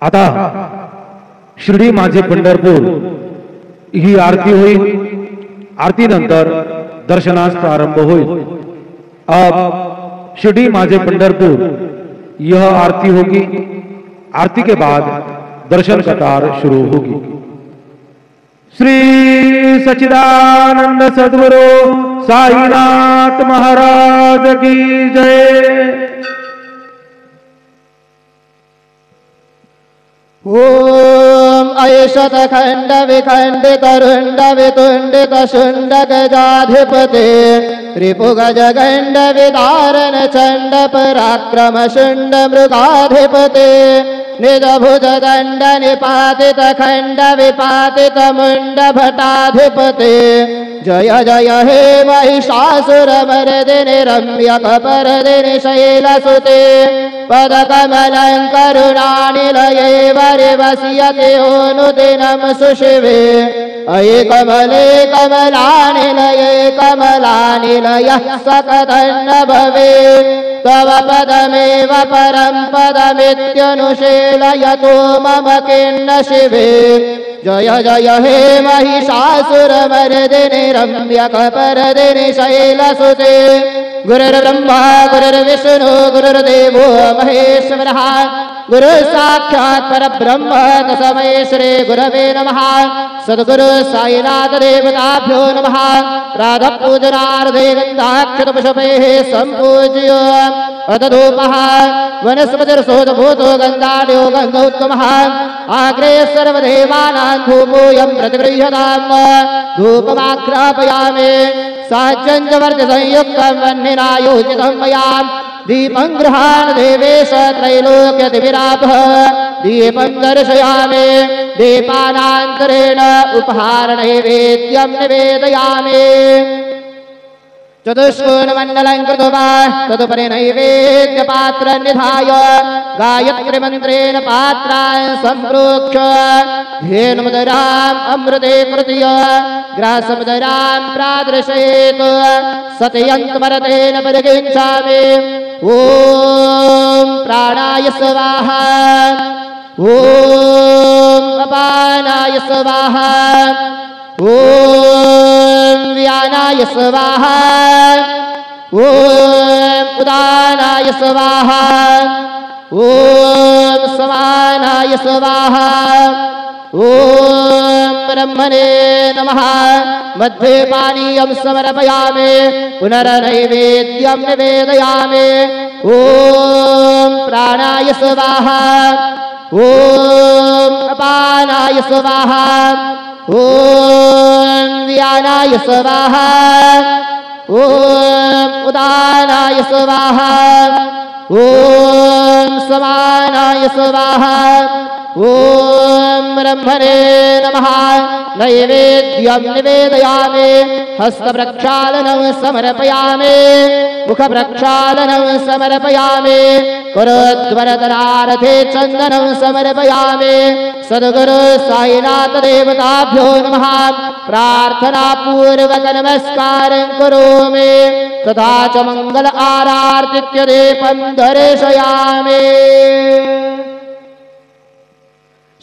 आता शिर्डी माझे पंढरपूर ही आरती होईल। आरती नंतर दर्शनास प्रारंभ होईल। अब शिर्डी माझे पंढरपुर यह आरती होगी। आरती के बाद दर्शन कतार शुरू होगी। श्री सच्चिदानंद सद्गुरु साईनाथ महाराज की जय। ओम ऐशत खंड विखंडित रुंड वितुंडित शुंड गजाधिपते रिपुगज गंड विदारण चंड पराक्रम शुंड मृगाधिपते निज भुज दंड निपातित खंड विपातित मुंड भटाधिपते जय जय हे महिषासुर मर्दिनि रम्यक परदिनि शैलसुते पद कमलं करुणानिलये वरिवस्यते अनुदिनं सुशिवे अये कमले कमलानिलये कमलानिलयः सकतन्न भवे तव पदमेव परं पदमित्यनुशीलयतो मम किन्न शिवे जय जय हे महिषासुरमर्दिनि रम्यक परदिनि शैलसुते गुरुर्ब्रह्मा गुरुर्विष्णु गुरुर्देवो महेश्वरः गुरु साक्षात् परब्रह्म तस्मै श्री गुरवे नमः। सद्गुरु साईनाथ देवताभ्यो नमः। प्रातः पूजनार्थे गन्धाक्षतपुष्पैः सम्पूज्य अदधूपः वनस्पतिर्शोधभूतो गन्धाढ्यो गन्धोत्तमः आग्रे सर्वदेवानां धूपोऽयं प्रतिगृह्यताम् धूपमाघ्रापयामि साज्जन्यवर्जसंयुक्तं वह्निनायोजितं मया दीपं गृहाण देवेश त्रैलोक्यतिविरापः दीपं दर्शयामि दीपानान्तरेण उपहारनैवेद्यं निवेदयामि चतुष्कोणमण्डलं कृत्वा तदुपरि नैवेद्यपात्रं निधाय गायत्रीमन्त्रेण पात्रान् सम्प्रोक्ष्य धेनुमुदराम् अमृते कृत्य ग्रासमुदरां प्रादर्शयेत् सत्यन्तमरतेन परिगच्छामि। ॐ प्राणाय स्वाहा ॐ अपानाय स्वाहा ॐ व्यानाय स्वाहा ॐ उदानाय स्वाहा ॐ समानाय स्वाहा ॐ ब्रह्मणे नमः। मध्ये पानीयं समर्पयामि पुनर्नैवेद्यं निवेदयामि। ॐ प्राणाय स्वाहा ॐ अपानाय स्वाहा ॐ व्यानाय स्वाहा ॐ उदानाय स्वाहा ॐ समानाय स्वाहा ॐ ब्रह्मणे नमः। नैवेद्यं निवेदयामि हस्तप्रक्षालनं समर्पयामि मुखप्रक्षालनं समर्पयामि करोद्वरदनार्थे चन्दनं समर्पयामि। सद्गुरु साईनाथ देवताभ्यो नमः। प्रार्थनापूर्वक नमस्कारं करोमि तथा च मंगल आरार्तिक्य दीपं दर्शयामि।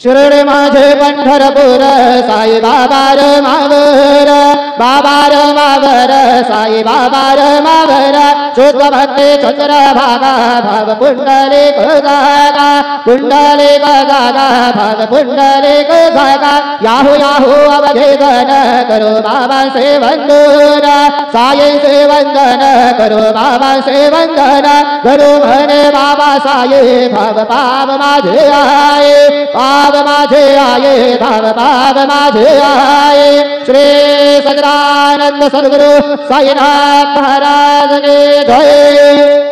शिर्डी माझे पंढरपूर साई बाबा र मावर बाबा र मावर साई बाबा र मावर शुद्ध भक्ति चंद्र भागा भाव पुंडलिक धागा पुंडलिक धागा भाव पुंडलिक धागा याहू याहू अवधेदन करो बाबा से वंदन साई से वंदन करो बाबा से वंदन करो मने बाबा साई भाव पाव माझे आए पाव माझे आए भाव पाव माझे आए। श्री सच्चिदानंद सद्गुरु साईनाथ महाराज की जय।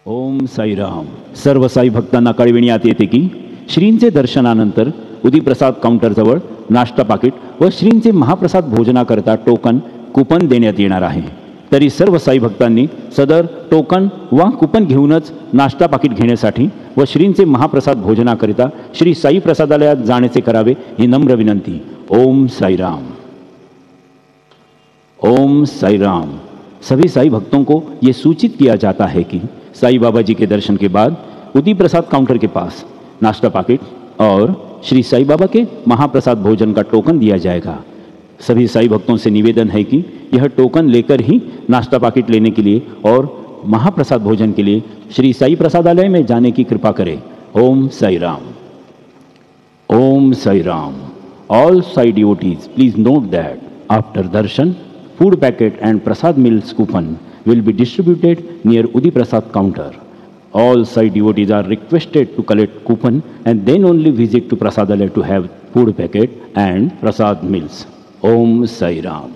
ओम साईराम. सर्व साई भक्तांना कळविण्यात येते की श्रींचे दर्शनानंतर उदीप्रसाद काउंटरजवळ नाश्ता पाकिट व श्रींचे महाप्रसाद भोजनाकरता टोकन कुपन देण्यात येणार आहे. तरी सर्व साई भक्तांनी सदर टोकन वा कुपन घेऊनच नाश्ता पाकिट घेण्यासाठी व श्रींचे महाप्रसाद भोजनाकरिता श्री साई प्रसादालयात जाण्याचे करावे ही नम्र विनंती. ओम साईराम. ओम साईराम. सभी साई भक्तों को ये सूचित किया जाता है कि साई बाबा जी के दर्शन के बाद उदीप्रसाद काउंटर के पास नाश्ता पाकिट और श्री साई बाबा के महाप्रसाद भोजन का टोकन दिया जाएगा. सभी साई भक्तों से निवेदन है कि यह टोकन लेकर ही नाश्ता पाकिट लेने के लिए और महाप्रसाद भोजन के लिए श्री साई प्रसादालय में जाने की कृपा करें. Om Sairam. Om Sairam. All Sai devotees, please note that after darshan, food packet and prasad meals coupon will be distributed near Udi Prasad counter. All Sai devotees are requested to collect coupon and then only visit to Prasadalaya to have food packet and prasad meals. Om Sai Ram.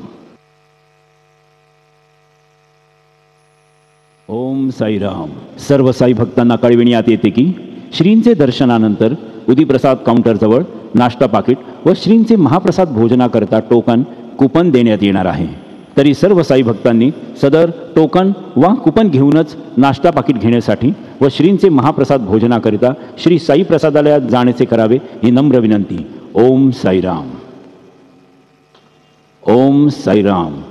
Om Sairam. सर्व साई भक्तांना कळविण्यात येते की श्रींचे दर्शनानंतर उदीप्रसाद काउंटरजवळ नाश्ता पाकिट व श्रींचे महाप्रसाद भोजनाकरता token coupon देण्यात येणार आहे. तरी सर्व साई भक्तांनी सदर टोकन वा कुपन घेऊनच नाश्ता पाकिट घेण्यासाठी व श्रींचे महाप्रसाद भोजनाकरिता श्री साई प्रसादालयात जाण्याचे करावे ही नम्र विनंती. ओम साईराम. ओम साईराम.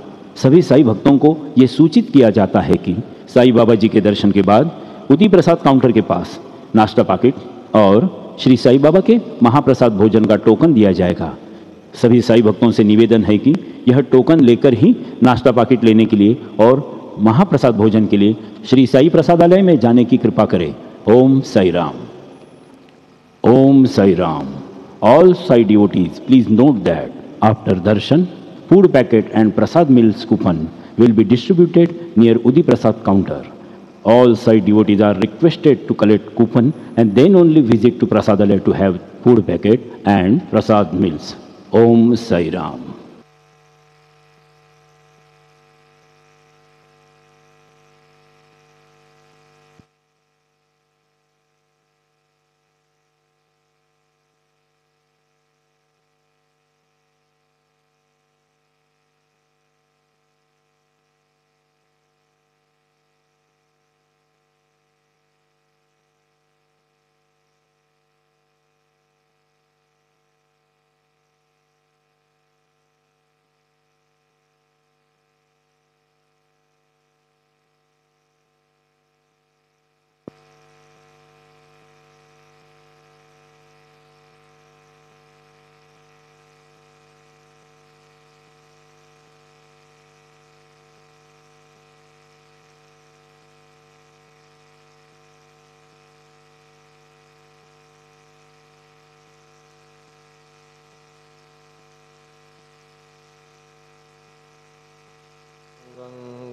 सभी साई भक्तों को ये सूचित किया जाता है कि साई बाबा जी के दर्शन के बाद उदीप्रसाद काउंटर के पास नाश्ता पाकिट और श्री साई बाबा के महाप्रसाद भोजन का टोकन दिया जाएगा. सभी साई भक्तों से निवेदन है कि यह टोकन लेकर ही नाश्ता पाकिट लेने के लिए और महाप्रसाद भोजन के लिए श्री साई प्रसादालय में जाने की कृपा करें. Om Sairam. Om Sairam. All Sai devotees, please note that after darshan, food packet and prasad meals coupon will be distributed near Udi Prasad counter. All Sai devotees are requested to collect coupon and then only visit to Prasadalaya to have food packet and prasad meals. Om Sai Ram.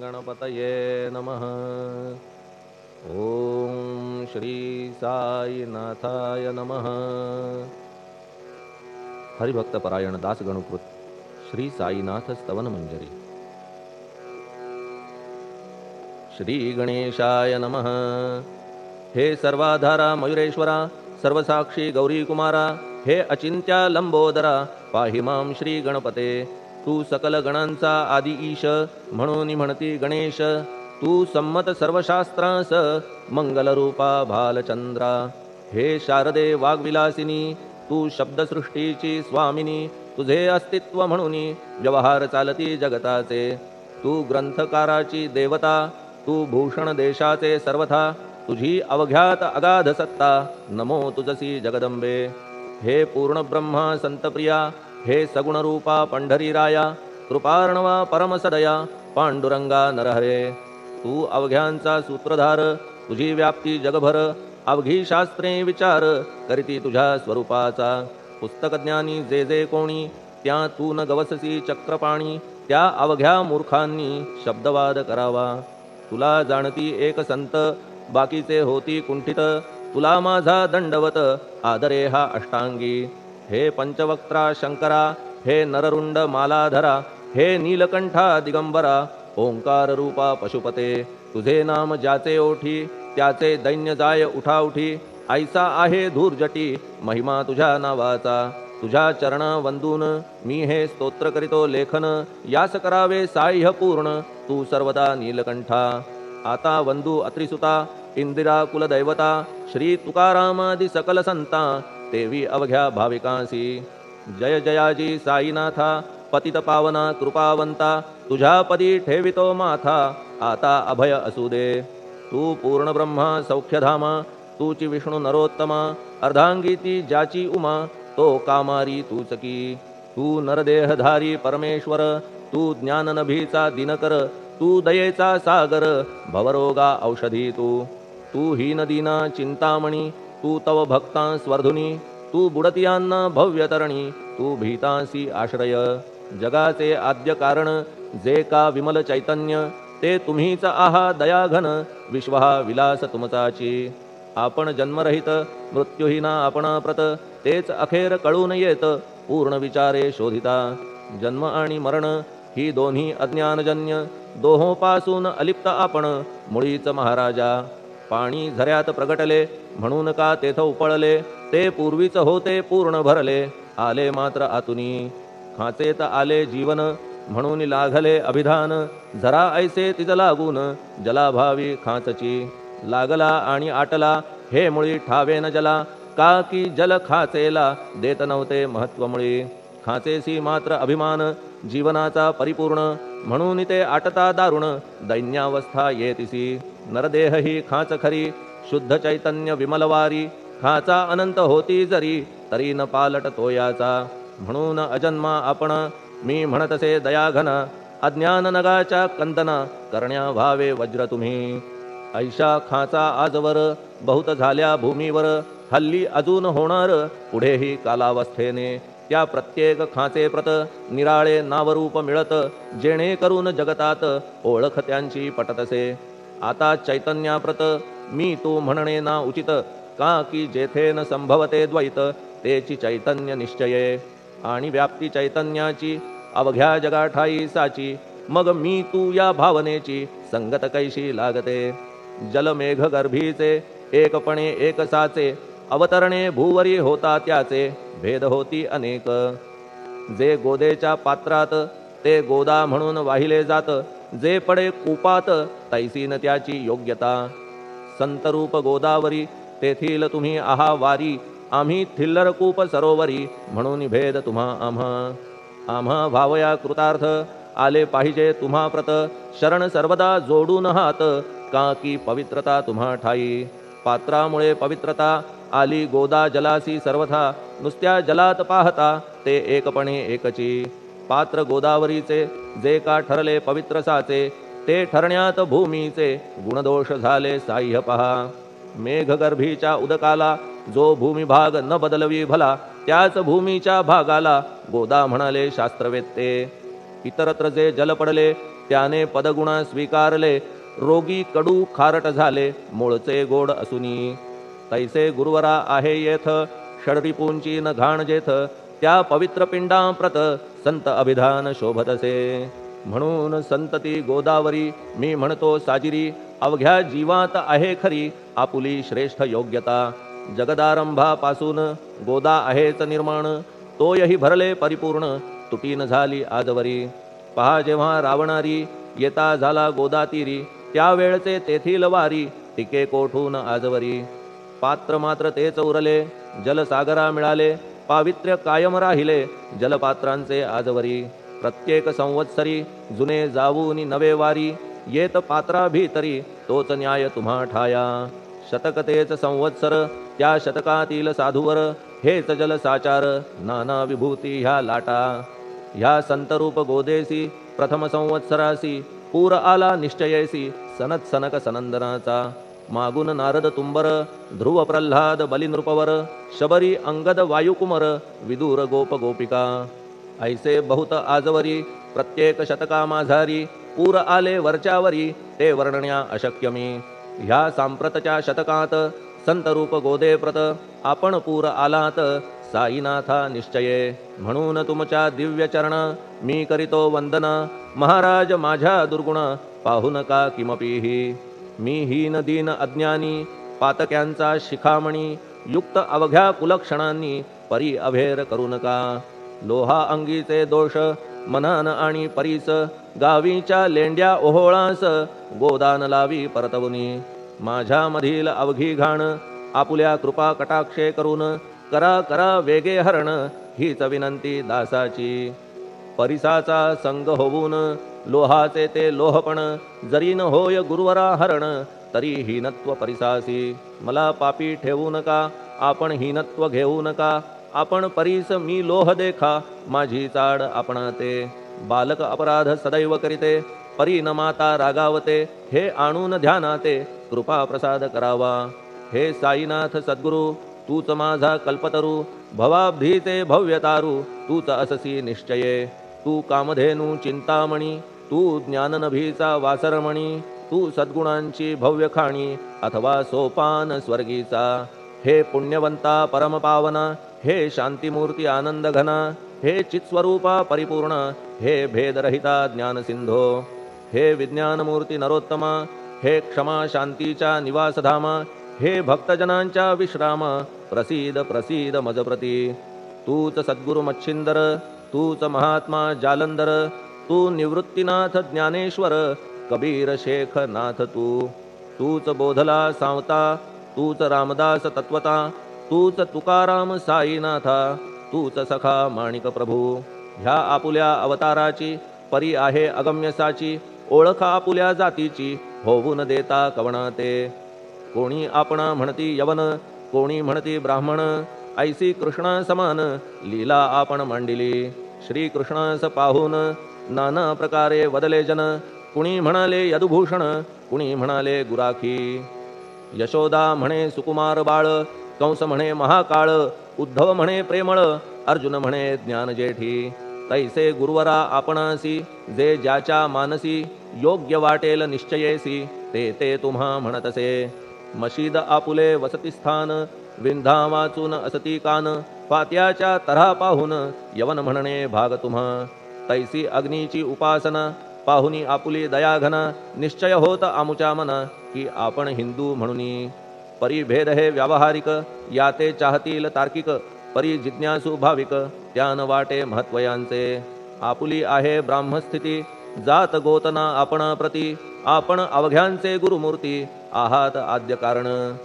गणपतये नमः. ओम श्री साईनाथाय नमः. हरिभक्तपरायण दास गणुकृत श्री साईनाथ स्तवन मंजरी. श्री गणेशाय नमः. हे सर्वाधारा मयुरेश्वरा, सर्वसाक्षी गौरी कुमारा, हे अचिंत्या लंबोदरा, पाहि मां श्री गणपते. तू सकल गणांचा आदि ईश, म्हणून म्हणती गणेश. तू संमत सर्वशास्त्रांस, मंगलरूपा भालचंद्रा. हे शारदे वाग्विलासिनी, तू शब्दसृष्टीची स्वामिनी. तुझे अस्तित्व म्हणून व्यवहार चालती जगताचे. तू ग्रंथकाराची देवता, तू भूषण देशाचे सर्वथा. तुझी अवघ्यात अगाध सत्ता, नमो तुझसी जगदंबे. हे पूर्ण ब्रह्मा संतप्रिया, हे सगुणरूपा पंढरीराया. कृपार्णवा परमसदया, पांडुरंगा नरहरे. तू अवघ्यांचा सूत्रधार, तुझी व्याप्ती जगभर. अवघी शास्त्रे विचार करीती तुझ्या स्वरूपाचा. पुस्तकज्ञानी जे जे कोणी, त्या तू न गवससी चक्रपाणी. त्या अवघ्या मूर्खांनी शब्दवाद करावा. तुला जाणती एक संत, बाकीचे होती कुंठित. तुला माझा दंडवत, आदरे हा अष्टांगी. हे पंचवक्त्रा शंकरा, हे नररुंड मालाधरा. हे नीलकंठा दिगंबरा, ओंकार रूपा पशुपते तुझे नाम ज्याचे ओठी त्याचे दैन्य जाय उठाउठी ऐसा आहे धूर्जटी महिमा तुझ्या नावाचा तुझ्या चरण वंदून मी हे स्तोत्र करीतो लेखन यास करावे साह्य पूर्ण तू सर्वदा नीलकंठा आता वंदू अत्रिसुता इंदिरा कुलदैवता श्री तुकारामादि सकल संता तेवी अवघ्या भाविकांसी जय जयाजी साईनाथा पतित पावना कृपावंता तुझ्या पदी ठेवितो माथा आता अभय असू दे तू पूर्ण ब्रह्मा सौख्यधामा तूची विष्णू नरोत्तमा अर्धांगी ती ज्याची उमा तो कामारी तूच की तू नरदेहधारी परमेश्वर तू ज्ञाननभीचा दिनकर तू दयेचा सागर भवरोगा औषधी तू हीन दीना चिंतामणी तू तव भक्तां स्वर्धुनी तू बुडतियांना भव्यतरणी तू भीतांसी आश्रय जगाचे आद्य कारण जे का विमल चैतन्य ते तुम्हीच आहा दयाघन विश्वहा विलास तुमचाची आपण जन्मरहित मृत्युहीना आपण प्रत तेच अखेर कळून येत पूर्ण विचारे शोधिता जन्म आणि मरण ही दोन्ही अज्ञानजन्य दोहोपासून अलिप्त आपण मुळीच महाराजा पाणी झऱ्यात प्रगटले म्हणून का तेथ उपळले ते पूर्वीच होते पूर्ण भरले आले मात्र आतुनी खाचेत आले जीवन म्हणून लागले अभिधान झरा ऐसे तिज लागून जलाभावी खाचची लागला आणि आटला हे मुळी ठावे न जला का की जल खाचेला देत नव्हते महत्व मुळी खाचेसी मात्र अभिमान जीवनाचा परिपूर्ण म्हणून ते आटता दारुण दैन्यावस्था येतिसी नरदेह ही खाच खरी शुद्ध चैतन्य विमलवारी खाचा अनंत होती जरी तरी न पालट तोयाचा म्हणून अजन्मा आपण मी म्हणतसे दयाघन अज्ञान नगाच्या कंदना करण्या व्हावे वज्र तुम्ही ऐशा खाचा आजवर बहुत झाल्या भूमीवर हल्ली अजून होणार पुढेही कालावस्थेने त्या प्रत्येक खाचे प्रत निराळे नावरूप मिळत जेणे करून जगतात ओळख त्यांची पटतसे आता चैतन्याप्रत मी तू म्हणणे ना उचित का की जेथे न संभवते द्वैत तेची चैतन्य निश्चये आणि व्याप्ती चैतन्याची अवघ्या जगाठाई साची मग मी तू या भावनेची संगत कैशी लागते जलमेघ गर्भीचे एकपणे एक साचे अवतरणे भूवरी होता त्याचे भेद होती अनेक जे गोदेच्या पात्रात ते गोदा म्हणून वाहिले जात जे पडे कूपात तैसीन त्याची योग्यता संतरूप गोदावरी तेथील तुम्ही आहा वारी आम्ही थिल्लर कूप सरोवरी म्हणून भेद तुम्हा आम्हा भावया कृतार्थ आले पाहिजे तुम्हा प्रत शरण सर्वदा जोडून हात का की पवित्रता तुम्हा ठाई पात्रामुळे पवित्रता आली गोदा जलासी सर्वथा नुसत्या जलात पाहता ते एकपणे एकची पात्र गोदावरीचे जे का ठरले पवित्र साचे ते ठरण्यात भूमीचे गुणदोष झाले साह्य पहा मेघगर्भीच्या उदकाला जो भूमिभाग न बदलवी भला त्याच भूमीच्या भागाला गोदा म्हणाले शास्त्रवेत्ते इतरत्र जे जल पडले त्याने पदगुणा स्वीकारले रोगी कडू खारट झाले मूळचे गोड असुनी तैसे गुरुवरा आहे येथ षडरिपूंची न घाण जेथ त्या पवित्र पिंडाप्रत संत अभिधान शोभतसे म्हणून संतती गोदावरी मी म्हणतो साजिरी अवघ्या जीवात आहे खरी आपुली श्रेष्ठ योग्यता जगदारंभापासून गोदा आहेच निर्माण तोयही भरले परिपूर्ण तुटीन झाली आजवरी पहा जेव्हा रावणारी येता झाला गोदातीरी त्यावेळचे तेथील वारी टिके कोठून आजवरी पात्र मात्र तेच उरले जलसागरा मिळाले पावित्र्य कायम राहिले जलपात्रांचे आजवरी प्रत्येक संवत्सरी जुने जाऊनी नवे वारी येत पात्रा भीतरी तोच न्याय तुम्हा ठाया शतक तेच संवत्सर त्या शतकातील साधूवर हेच जल साचार नाना विभूती ह्या लाटा ह्या संतरूप गोदेसी प्रथम संवत्सरासी पूर आला निश्चयेसी सनत सनक सनंदनाचा मागून नारद तुंबर ध्रुव प्रल्हाद बलिनृपवर शबरी अंगद वायुकुमर विदूर गोप गोपिका ऐसे बहुत आजवरी प्रत्येक शतका माझारी पूर आले वरच्यावरी ते वर्णण्या अशक्यमी ह्या सांप्रतच्या शतकात संतरूप गोदे प्रत आपण पूर आलात साईनाथा निश्चये. म्हणून तुमच्या दिव्य चरण मी करीतो वंदन. महाराज माझ्या दुर्गुण पाहू नका किमपीही. मी हीन दीन अज्ञानी पातक्यांचा शिखामणी. युक्त अवघ्या कुलक्षणांनी परी अभेर करू नका. लोहा अंगीचे दोष मनन आणि परीस. गावीच्या लेंड्या ओहोळास गोदान लावी परतवुनी. माझ्यामधील अवघी घाण आपुल्या कृपा कटाक्षे करून करा करा वेगे हरण. हीच विनंती दासाची. परिसाचा संग होऊन लोहाचे ते लोहपण. जरी न होय गुरुवरा हरण तरी हीनत्व परिसासी. मला पापी ठेवू नका आपण हीनत्व घेऊ नका. आपण परीस मी लोह देखा माझी चाड आपणाते. बालक अपराध सदैव करीते परी न माता रागावते. हे आणून ध्यानाते कृपा प्रसाद करावा. हे साईनाथ सद्गुरु तूच माझा कल्पतरू. भवाब्धीचे भव्यतारू तूच अससी निश्चये. तू कामधेनू चिंतामणी तू ज्ञाननभीचा वासरमणी. तू सद्गुणांची भव्य खाणी अथवा सोपान स्वर्गीचा. हे पुण्यवंता परमपावना हे शांतीमूर्ती आनंद घना. हे चित्स्वरूपा परिपूर्ण हे भेदरहिता ज्ञानसिंधो. हे विज्ञानमूर्ती नरोत्तमा हे क्षमा शांतीच्या निवासधामा. हे भक्तजनांच्या विश्राम प्रसीद प्रसीद मजप्रती. तूच सद्गुरु मच्छिंदर तूच महात्मा जालंधर. तू निवृत्तीनाथ ज्ञानेश्वर कबीर शेख नाथ तू. तूच बोधला सांवता तूच रामदास तत्वता. तूच तुकाराम साईनाथा तूच सखा माणिक प्रभू. ह्या आपुल्या अवताराची परी आहे अगम्यसाची. ओळख आपुल्या जातीची होऊन देता कवणाते. कोणी आपणा म्हणती यवन कोणी म्हणती ब्राह्मण. ऐसी कृष्णा समान लीला आपण मांडिली. श्री कृष्णास पाहून नाना प्रकारे वदले जन. कुणी म्हणाले यदुभूषण कुणी म्हणाले गुराखी. यशोदा म्हणे सुकुमार बाळ. कंस म्हणे महाकाळ. उद्धव म्हणे प्रेमळ. अर्जुन म्हणे ज्ञानजेठी. तैसे गुरुवरा आपणासी जे ज्याच्या मानसी. योग्य वाटेल निश्चयेसी ते ते तुम्हा म्हणतसे. मशीद आपुले वसतिस्थान विंधा वाचून असती कान. फात्याच्या तऱ्हा पाहून यवन म्हणणे भाग तुम्हा. तैसी अग्नीची उपासना पाहुनी आपुली दयाघना. निश्चय होत आमुच्या मना की आपण हिंदू म्हणूनी. परिभेद हे व्यावहारिक याते चाहतील तार्किक. परी जिज्ञासू भाविक त्यान वाटे महत्वयांचे. आपुली आहे ब्राह्मस्थिती जात गोतना आपणा प्रती. आपण अवघ्यांचे गुरुमूर्ती आहात आद्य कारण.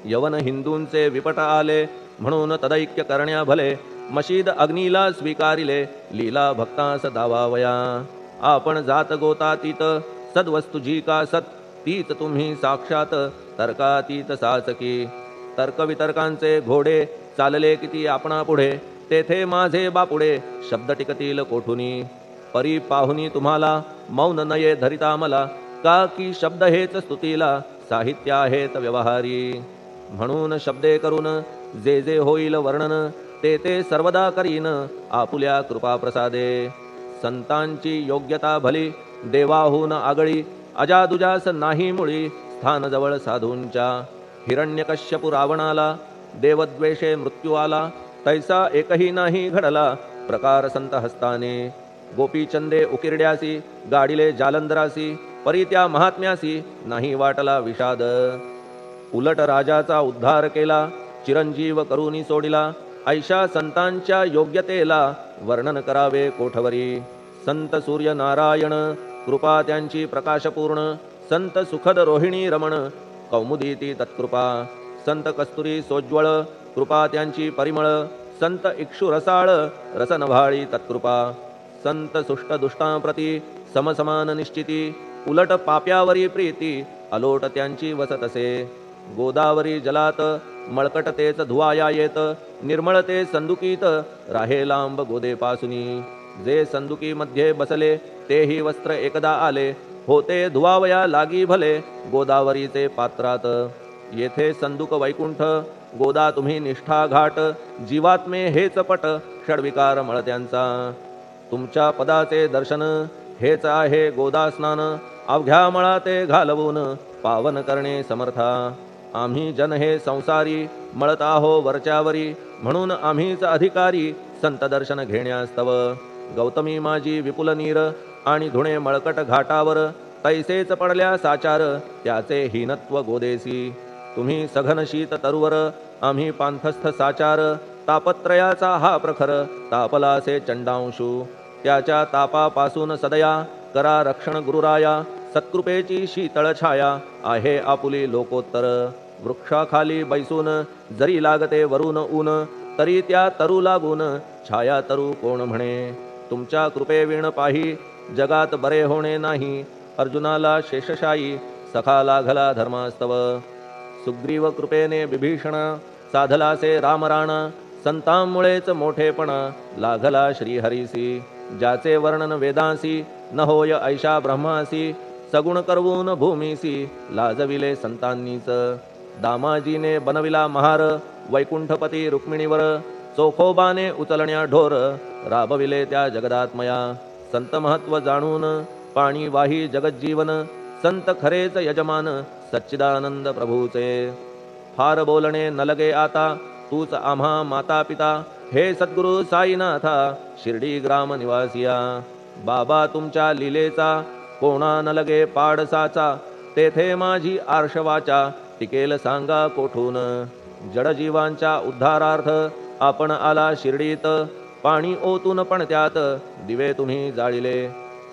यवन हिंदूंचे विपट आले म्हणून तदैक्य करण्या भले. मशीद अग्नीला स्वीकारिले लीला भक्तास दावावया. आपण जात गोतातीत सद्वस्तु जी का सत. तीच तुम्ही साक्षात तर्कातीत साचकी. तर्कवितर्कांचे घोडे चालले किती आपणा पुढे. तेथे माझे बापुडे शब्द टिकतील कोठुनी. परी पाहुनी तुम्हाला मौन नये धरिता मला. का की शब्द हेच स्तुतीला साहित्य आहेत व्यवहारी. म्हणून शब्दे करून जे जे होईल वर्णन ते ते सर्वदा करीन आपुल्या कृपा प्रसादे. संतांची योग्यता भली देवाहून आगळी. अजादुजास नाही मुळी स्थान जवळ साधूंच्या. हिरण्यकश्यपु रावणाला देवद्वेषे मृत्यू आला. तैसा एकही नाही घडला प्रकार संत हस्ताने. गोपीचंदे उकिरड्यासी गाडिले जालंधरासी. परी त्या महात्म्यासी नाही वाटला विषाद. उलट राजाचा उद्धार केला चिरंजीव करूनी सोडिला. ऐशा संतांच्या योग्यतेला वर्णन करावे कोठवरी. संत सूर्य नारायण कृपा त्यांची प्रकाशपूर्ण. संत सुखद रोहिणी रमण कौमुदीती तत्कृपा. संत कस्तुरी सोज्वळ कृपा त्यांची परिमळ. संत इक्षु रसाळ रसनभाळी तत्कृपा. संत सुष्ट दुष्टांप्रती समसमान निश्चिती. उलट पाप्यावरी प्रीती अलोट त्यांची वसतसे. गोदावरी जलात मळकट तेच धुवाया येत. निर्मळ ते संदुकीत राहे लांब गोदेपासुनी. जे संदुकी मध्ये बसले तेही वस्त्र एकदा आले. होते धुवावया लागी भले गोदावरीचे पात्रात. येथे संदुक वैकुंठ गोदा तुम्ही निष्ठा घाट. जीवात्मे हेच पट षडविकार मळत्यांचा. तुमच्या पदाचे दर्शन हेच आहे गोदा स्नान. अवघ्या मळा ते घालवून पावन करणे समर्था. आम्ही जन हे संसारी मळत आहो वरच्यावरी, म्हणून आम्हीच अधिकारी संत दर्शन घेण्यास्तव. गौतमी माझी विपुल नीर आणि धुणे मळकट घाटावर, तैसेच पडल्या साचार त्याचे हीनत्व गोदेसी. तुम्ही सघन शीत तरुवर, आम्ही पांथस्थ साचार. तापत्रयाचा हा प्रखर तापलासे चंडांशू, त्याच्या तापापासून सदया करा रक्षण गुरुराया. सत्कृपेची शीतळ छाया आहे आपुली लोकोत्तर. वृक्षाखाली बैसून जरी लागते वरून ऊन, तरी त्या तरू लागून छाया तरू कोण म्हणे. तुमच्या कृपेविण पाही जगात बरे होणे नाही. अर्जुनाला शेषशायी सखा लागला धर्मास्तव. सुग्रीव कृपेने विभीषण साधलासे रामराण. संतांमुळेच मोठेपण लागला श्रीहरीसी. ज्याचे वर्णन वेदांसी न होय ऐशा ब्रह्मासी. सगुण करवून भूमीसी लाजविले संतांनीच. दामाजीने बनविला महार वैकुंठपती रुक्मिणीवर. चोखोबाने उचलण्या ढोर राबविले त्या जगदात्मया. संत महत्व जाणून पाणी वाही जगज्जीवन. संत खरेच यजमान सच्चिदानंद प्रभूचे. फार बोलणे न लगे आता तूच आम्हा माता पिता. हे सद्गुरु साईनाथा शिर्डी ग्राम निवासिया. बाबा तुमच्या लीलेचा कोणा न लगे पाडसाचा. तेथे माझी आर्षवाचा टिकेल सांगा कोठून. जडजीवांच्या उद्धारार्थ आपण आला शिर्डीत. पाणी ओतून पण त्यात दिवे तुम्ही जाळिले.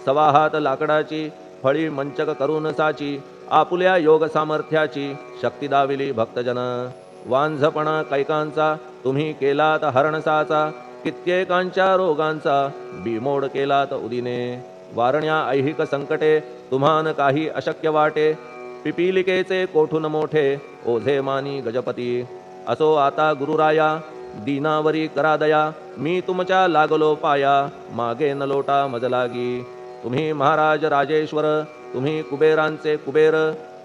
सवा हात लाकडाची फळी मंचक करून साची. आपुल्या योग सामर्थ्याची शक्ती दाविली भक्तजन. वांझपणा कैकांचा तुम्ही केलात हरणसाचा. कित्येकांच्या रोगांचा बिमोड केलात उदिने. वारण्या ऐहिक संकटे तुम्हान काही अशक्य वाटे. पिपीलिकेचे कोठून मोठे ओझे मानी गजपती. असो आता गुरुराया दीनावरी करा दया. मी तुमच्या लागलो पाया मागे न लोटा मजलागी. तुम्ही महाराज राजेश्वर, तुम्ही कुबेरांचे कुबेर.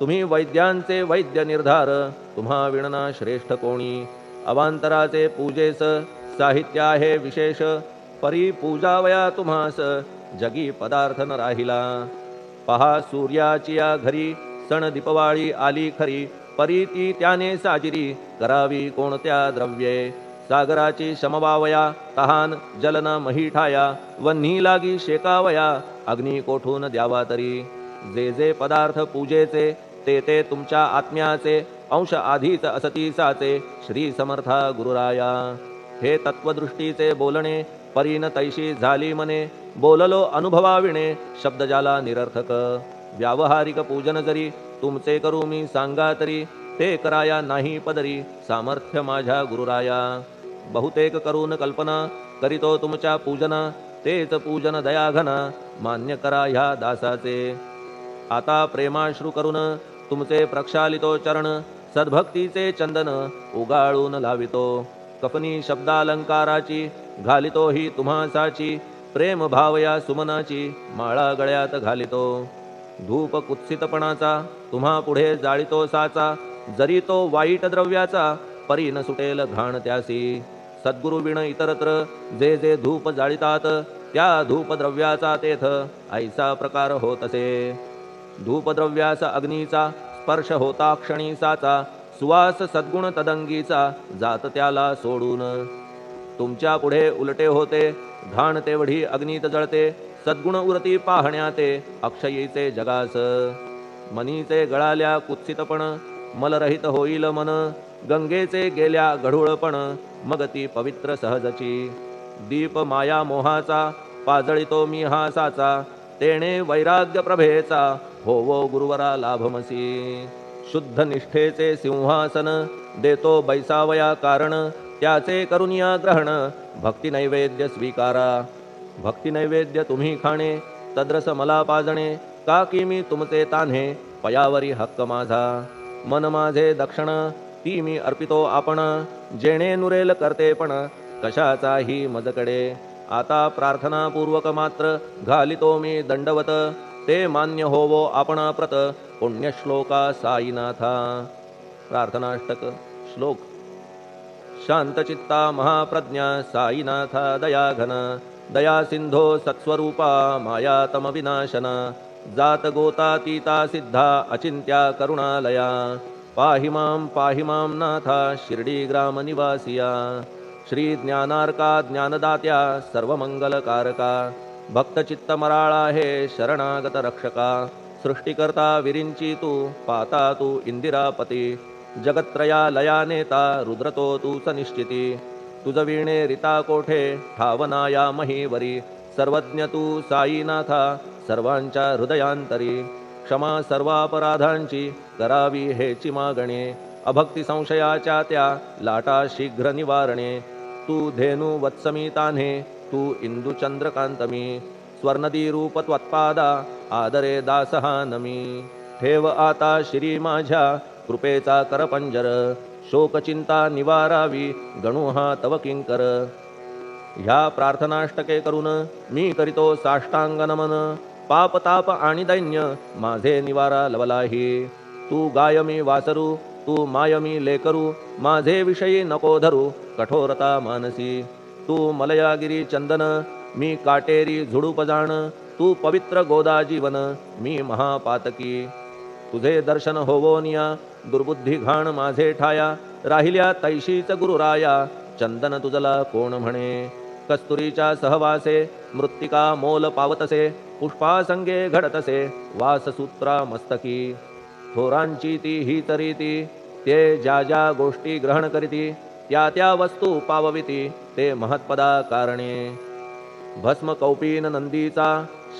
तुम्ही वैद्यांचे वैद्य निर्धार. तुम्हा विणना श्रेष्ठ कोणी. अवांतराचे पूजेस साहित्य आहे विशेष. परी पूजावया तुम्हास जगी पदार्थ न राहिला. पहा सूर्याची या घरी सण दीपवाळी आली खरी. परी ती त्याने साजिरी करावी कोणत्या द्रव्ये. सागराची शमवावया तहान जलन मही ठाया. वन्ही लागी शेकावया अग्नी कोठून द्यावा तरी. जे जे पदार्थ पूजेचे ते ते तुमच्या आत्म्याचे. अंश आधीच असतीसाचे श्री समर्था गुरुराया. हे तत्वदृष्टीचे बोलणे परीन तैशी झाली मने. बोललो अनुभवाविणे शब्द जाला निरर्थक. व्यावहारिक पूजन जरी तुमचे करू मी सांगा तरी. ते कराया नाही पदरी सामर्थ्य माझ्या गुरुराया. बहुतेक करून कल्पना करीतो तुमच्या पूजना. तेच पूजन दयाघन मान्य करा ह्या दासाचे. आता प्रेमाश्रू करून तुमचे प्रक्षालितो चरण. सद्भक्तीचे चंदन उगाळून लावितो. कफनी शब्दालंकाराची घालितो ही तुम्हासाची. प्रेम भावया सुमनाची माळा गळ्यात घालितो. धूप कुत्सितपणाचा तुम्हा पुढे जाळितो साचा. जरी तो वाईट द्रव्याचा परी न सुटेल घाण त्यासी. सद्गुरु विण इतरत्र जे जे धूप जाळितात त्या धूप द्रव्याचा तेथ ऐसा प्रकार होत असे. धूपद्रव्याचा अग्नीचा स्पर्श होता क्षणी साचा. सुवास सद्गुण तदंगीचा जात त्याला सोडून. तुमच्या पुढे उलटे होते घाण तेवढी अग्नीत जळते. सद्गुण उरती पाहण्या ते अक्षयीचे जगास. मनीचे गळाल्या कुत्सितपण मलरहित होईल मन. गंगेचे गेल्या गढूळपण मग ती पवित्र सहजची. दीप माया मोहाचा पाजळितो मी हा साचा. तेणे वैराग्य प्रभेचा होवो गुरुवरा लाभमसी. शुद्ध निष्ठेचे सिंहासन देतो बैसावया कारण. त्याचे करुनिया ग्रहण भक्ती नैवेद्य स्वीकारा. भक्ती नैवेद्य तुम्ही खाणे तद्रस मला पाजणे. का की मी तुमचे तान्हे पयावरी हक्क माझा. मन माझे दक्षिण ती मी अर्पितो आपण. जेणे नुरेल करतेपण कशाचाही मजकडे. आता प्रार्थनापूर्वक मात्र घालितो मी दंडवत. ते मान्य होवो आपण प्रत पुण्यश्लोका साईनाथा. प्रार्थनाष्टक श्लोक. शांतचित्ता महाप्रज्ञा साईनाथा दयाघन. दया सिंधो सत्स्वरूपा मायातम विनाशन. जात गोतातीता सिद्धा अचिंत्या करुणालया. पाहि मां नाथा शिर्डीग्रामनिवासिया श्री ज्ञानार्का ज्ञानदात्या सर्वमंगलकारका भक्तचित्तमराळा हे शरणागत रक्षका सृष्टिकर्ता विरिंची तू पाता तू इंदिरापती जगत्त्रया लया नेता रुद्रतो तू सनिश्चिती तुझ वीणे रिता कोठे ठावनाया महीवरी सर्वज्ञ तू साईनाथा सर्वांच्या हृदयांतरी क्षमा सर्वापराधांची करावी हेची मागणे अभक्ती संशयाच्या त्या लाटा शीघ्र निवारणे तू धेनु वत्समी तान्हे तू इंदू चंद्रकांतमी स्वर्णदी रूप त्वत्पादा आदरे दासहा नमी ठेव आता श्री माझ्या कृपेचा करपंजर शोकचिंता निवारावी गणू हा तव किंकर ह्या प्रार्थनाष्टके करून मी करीतो साष्टांग नमन पाप ताप आणि दैन्य माझे निवारा लवलाही तू गाय मी वासरू तू माय मी लेकरू माझे विषयी नको धरू कठोरता मानसी तू मलयागिरी चंदन मी काटेरी झुडूप जाण तू पवित्र गोदा जीवन मी महापातकी तुझे दर्शन होवोनिया दुर्बुद्धी घाण माझे ठाया राहिल्या तैशीच गुरुराया चंदन तुझला कोण म्हणे कस्तुरीच्या सहवासे मृत्तिका मोल पावतसे पुष्पासंगे घडतसे वाससूत्रा मस्तकी थोरांची ती ही तरीती ते ज्या ज्या गोष्टी ग्रहण करीती त्या त्या वस्तू पावविती ते महत्पदा कारणे भस्म कौपीन नंदीचा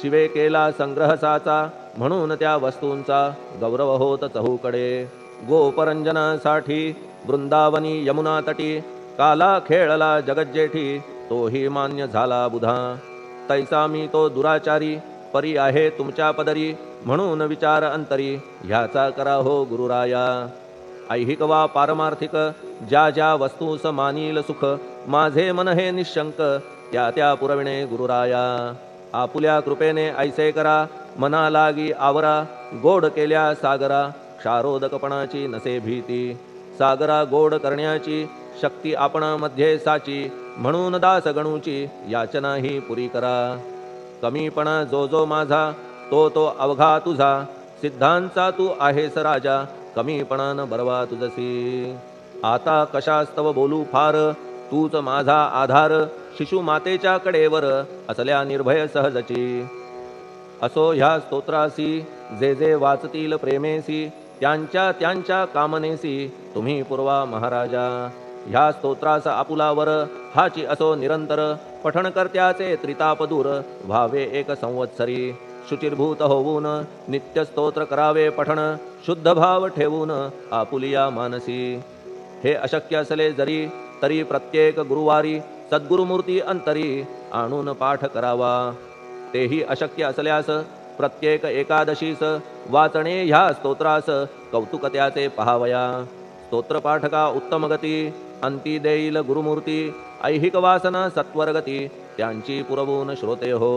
शिवे केला संग्रहसाचा म्हणून त्या वस्तूंचा गौरव होत चहूकडे गोपरंजनासाठी वृंदावनी यमुना तटी काला खेळला जगज्जेठी तोही मान्य झाला बुधा तैसा मी तो दुराचारी परी आहे तुमच्या पदरी म्हणून विचार अंतरी ह्याचा करा हो गुरुराया ऐहिक वा पारमार्थिक ज्या ज्या वस्तूस मानील सुख माझे मन हे निशंक त्या त्या पुरविणे गुरुराया आपुल्या कृपेने ऐसे करा मना लागी आवरा गोड केल्या सागरा क्षारोदकपणाची नसे भीती सागरा गोड करण्याची शक्ती आपणामध्ये साची म्हणून दास गणूची याचना ही पुरी करा कमीपणा जो जो माझा तो तो अवघा तुझा सिद्धांचा तू आहेस राजा कमीपणान बरवा तुझसी आता कशास्तव बोलू फार तूच माझा आधार शिशु मातेच्या कडेवर असल्या निर्भय सहजची असो ह्या स्तोत्रासी जे जे वाचतील प्रेमेसी त्यांच्या त्यांच्या कामनेसी तुम्ही पुरवा महाराजा ह्या स्तोत्रास आपुलावर हाची असो निरंतर पठण करत्याचे त्रितापदूर व्हावे एक संवत्सरी शुचिर्भूत होऊन नित्य स्तोत्र करावे पठण शुद्ध भाव ठेवून आपुलिया मानसी हे अशक्य असले जरी तरी प्रत्येक गुरुवारी सद्गुरुमूर्ती अंतरी आणून पाठ करावा तेही अशक्य असल्यास प्रत्येक एकादशीस वाचणे ह्या स्तोत्रास कौतुकत्याचे पहावया स्तोत्रपाठका उत्तम गती अंती देईल गुरुमूर्ती ऐहिक वासना सत्वरगती त्यांची पुरवून श्रोते हो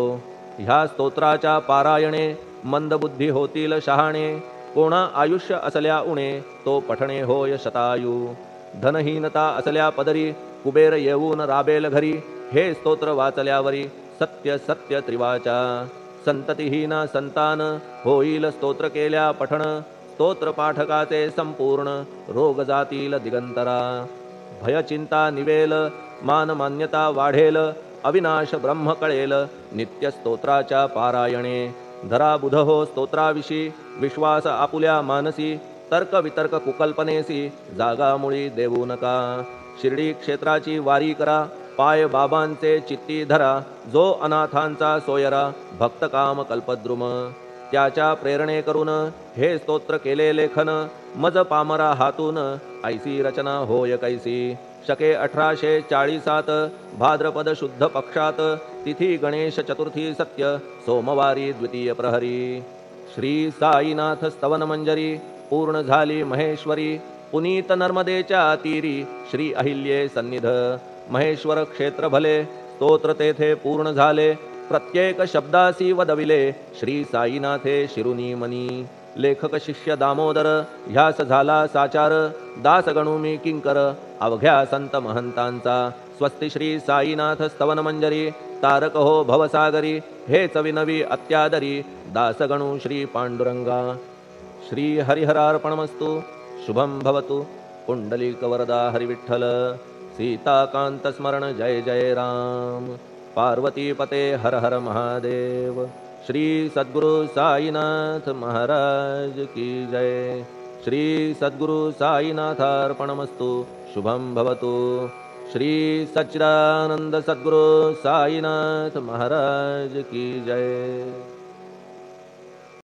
ह्या स्तोत्राच्या पारायणे मंदबुद्धी होतील शहाणे कोणा आयुष्य असल्या उणे तो पठणे होय शतायू धनहीनता असल्या पदरी कुबेर येऊन राबेल घरी हे स्तोत्र वाचल्यावरी सत्य सत्य त्रिवाचा संततिहीना संतान होईल स्तोत्र केल्या पठण स्तोत्र पाठकाचे संपूर्ण रोग जातील दिगंतरा भयचिंता निवेल मान मान्यता वाढेल अविनाश ब्रह्म कळेल नित्य स्तोत्राच्या पारायणे धरा बुध हो स्तोत्राविषयी विश्वास आपुल्या मानसी तर्क वितर्क कुकल्पनेसी जागा मुळी देऊ नका शिर्डी क्षेत्राची वारी करा पाय बाबांचे चित्ती धरा जो अनाथांचा सोयरा भक्त काम कल्पद्रुम त्याच्या प्रेरणे करून हे स्तोत्र केले लेखन मज पामरा हातून ऐसी रचना होय कैसी शके 1840 भाद्रपद शुद्ध पक्षात तिथी गणेश चतुर्थी सत्य सोमवारी द्वितीय प्रहरी श्री साईनाथ स्तवन मंजरी पूर्ण झाली महेश्वरी पुनीत नर्मदेच्या तीरी श्री अहिल्ये सन्निध महेश्वर क्षेत्र भले स्तोत्र तेथे पूर्ण झाले प्रत्येक शब्दासी वदविले श्री साईनाथे शिरुनी मनी लेखक शिष्य दामोदर ह्यास झाला साचार दास गणू मी किंकर अवघ्या संत महंतांचा स्वस्ति श्री साईनाथ स्तवन मंजरी तारक हो भवसागरी हेच विनवी अत्यादरी दास गणू श्री पांडुरंगा श्री हरिहरार्पणमस्तु शुभं भवतु। पुण्डलीकवरदा हरिविठ्ठल सीताकान्तस्मरण जय जय राम। पार्वतीपते हर हर महादेव। श्री सद्गुरु साईनाथ महाराज की जय। श्री सद्गुरु साईनाथार्पणमस्तु। शुभं भवतु। श्री सच्चिदानंद सद्गुरु साईनाथ महाराज की जय।